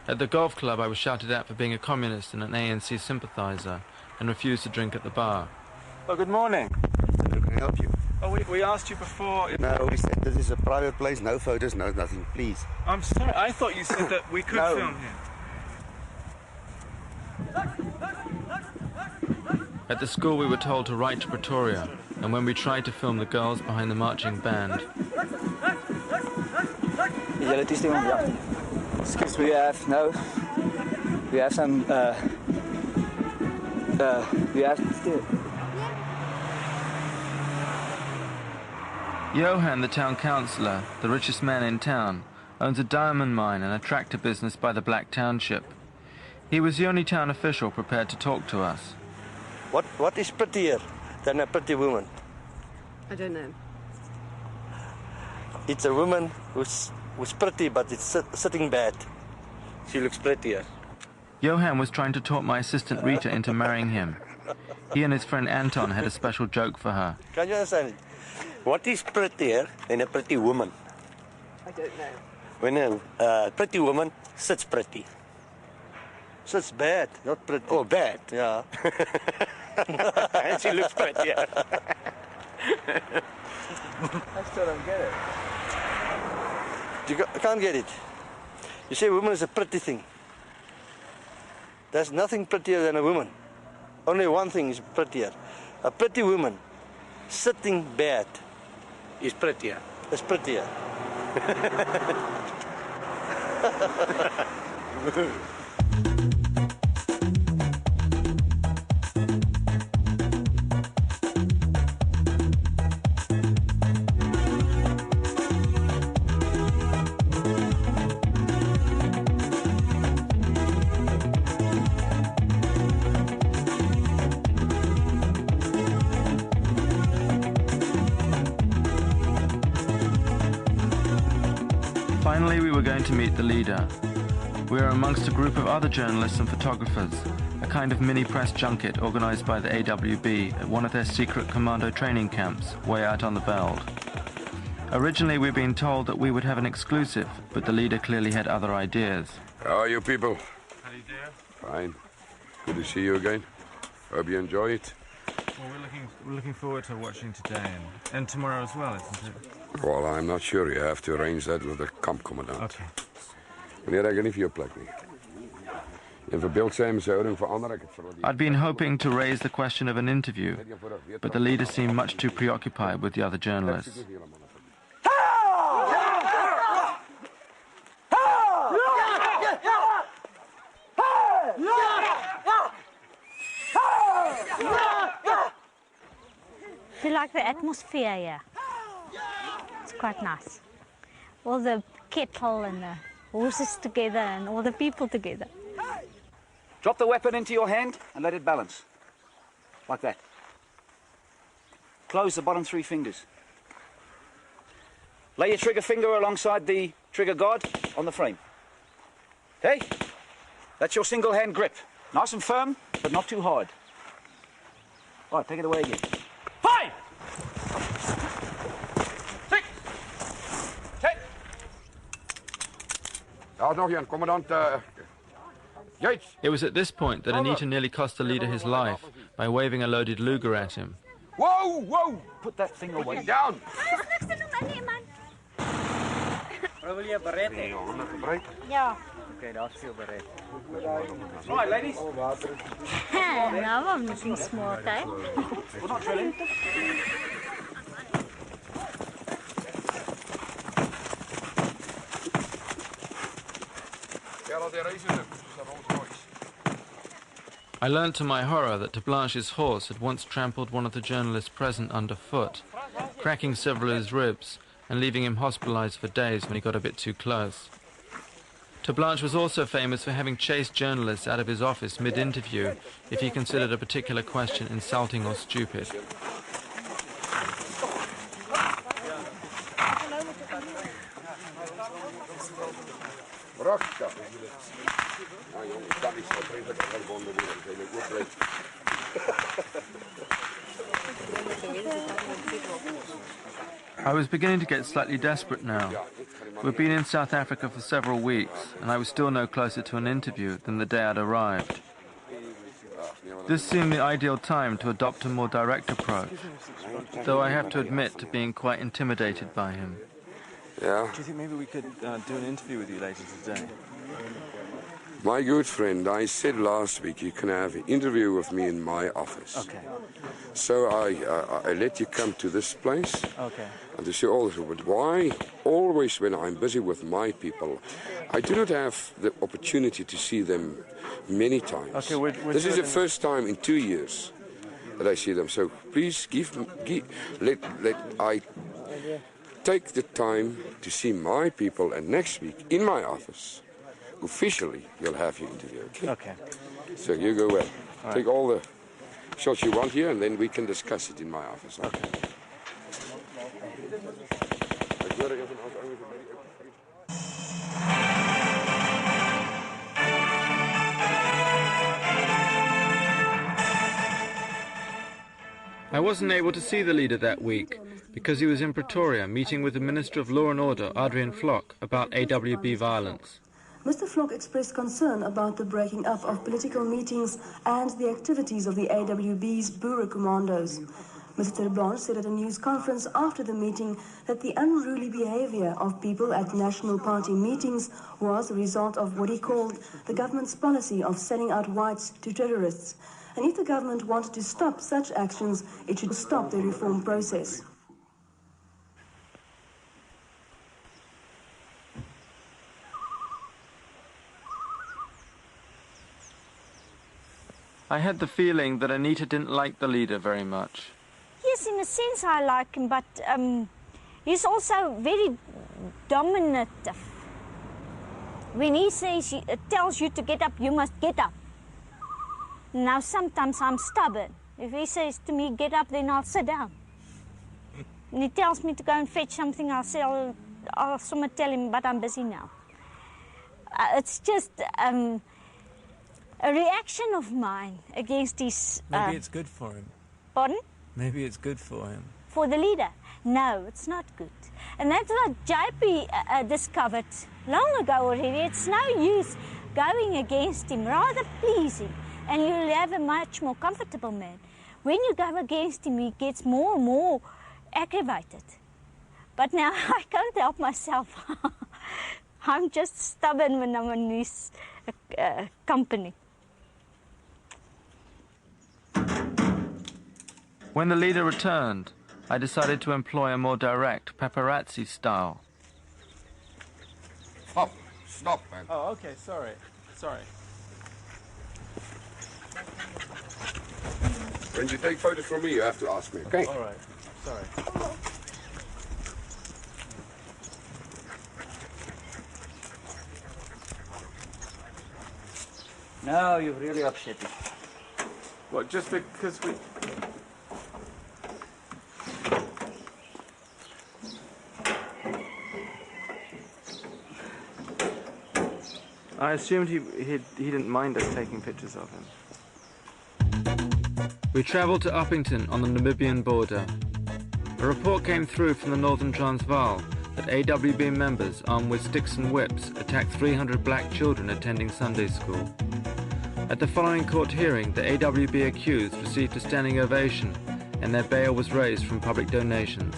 At the golf club, I was shouted at for being a communist and an ANC sympathizer and refused to drink at the bar. Oh, good morning. How can I help you? Oh, we asked you before... No, we said this is a private place, no photos, no nothing, please. I'm sorry, I thought you said that we could film here. At the school, we were told to write to Pretoria, and when we tried to film the girls behind the marching band... Excuse me, we have some, we have still. Johan, the town councillor, the richest man in town, owns a diamond mine and a tractor business by the Black Township. He was the only town official prepared to talk to us. What is prettier than a pretty woman? I don't know. It's a woman who's pretty, but it's sitting bad. She looks prettier. Johan was trying to talk my assistant Rita into marrying him. He and his friend Anton had a special joke for her. Can you understand it? What is prettier than a pretty woman? I don't know. When a pretty woman sits pretty. Sits bad, not pretty. Oh, bad. Yeah. And she looks prettier. I still don't get it. You can't get it. You say a woman is a pretty thing. There's nothing prettier than a woman. Only one thing is prettier. A pretty woman sitting bad is prettier. Is prettier. Finally, we were going to meet the leader. We were amongst a group of other journalists and photographers, a kind of mini press junket organized by the AWB at one of their secret commando training camps way out on the veld. Originally, we'd been told that we would have an exclusive, but the leader clearly had other ideas. How are you people? How do you do? Fine. Good to see you again. Hope you enjoy it. Well, we're looking forward to watching today and tomorrow as well, isn't it? Well, I'm not sure. You have to arrange that with the kampcommandant. Okay. Wanneer ek nie vir jou plek nie. En verbeel sy my houding verander ek het vir die... I'd been hoping to raise the question of an interview, but the leader seemed much too preoccupied with the other journalists. Do you like the atmosphere here? It's quite nice. All the kettle and the horses together and all the people together. Drop the weapon into your hand and let it balance. Like that. Close the bottom 3 fingers. Lay your trigger finger alongside the trigger guard on the frame. Okay? That's your single hand grip. Nice and firm, but not too hard. All right, take it away again. 5! 6! 10! Daar's nog een, commandant Yates. It was at this point that Anita nearly cost the leader his life by waving a loaded Luger at him. Whoa, whoa! Put that thing away. Down! Wil jy beret hê? Ja. Okay, daar's veel beret. Right, ladies. Nou, I'm looking smart, eh? We're not drilling. I learnt to my horror that Terre'Blanche's horse had once trampled one of the journalists present underfoot, cracking several of his ribs and leaving him hospitalized for days when he got a bit too close. Terre'Blanche was also famous for having chased journalists out of his office mid-interview if he considered a particular question insulting or stupid. I was beginning to get slightly desperate now. We'd been in South Africa for several weeks, and I was still no closer to an interview than the day I'd arrived. This seemed the ideal time to adopt a more direct approach, though I have to admit to being quite intimidated by him. Yeah. Do you think maybe we could do an interview with you later today? My good friend, I said last week you can have an interview with me in my office. Okay. So I let you come to this place. Okay. And to see all this, but why always when I'm busy with my people, I do not have the opportunity to see them many times. Okay, this is the first time in 2 years that I see them. So please let I take the time to see my people, and next week in my office, officially you'll have your interview. Okay. Okay. So you go away. Take all the shots you want here, and then we can discuss it in my office. Okay. I wasn't able to see the leader that week because he was in Pretoria meeting with the Minister of Law and Order, Adrian Flock, about AWB violence. Mr. Flock expressed concern about the breaking up of political meetings and the activities of the AWB's Boer commandos. Mr. Terre'Blanche said at a news conference after the meeting that the unruly behavior of people at National Party meetings was a result of what he called the government's policy of selling out whites to terrorists. And if the government wanted to stop such actions, it should stop the reform process. I had the feeling that Anita didn't like the leader very much. Yes, in a sense I like him, but he's also very dominative. When he says, tells you to get up, you must get up. Now, sometimes I'm stubborn. If he says to me, get up, then I'll sit down. And he tells me to go and fetch something, I'll say, I'll someone tell him, but I'm busy now. It's just a reaction of mine against his... Maybe it's good for him. Pardon? Maybe it's good for him. For the leader? No, it's not good. And that's what JP discovered long ago already. It's no use going against him, rather please him. And you'll have a much more comfortable man. When you go against him, he gets more and more aggravated. But now I can't help myself. I'm just stubborn when I'm in his company. When the leader returned, I decided to employ a more direct paparazzi style. Stop, man. Oh, okay, sorry. When you take photos from me, you have to ask me, okay? All right, sorry. No, you've really upset me. What, just because we... I assumed he didn't mind us taking pictures of him. We travelled to Uppington on the Namibian border. A report came through from the Northern Transvaal that AWB members armed with sticks and whips attacked 300 black children attending Sunday school. At the following court hearing, the AWB accused received a standing ovation and their bail was raised from public donations.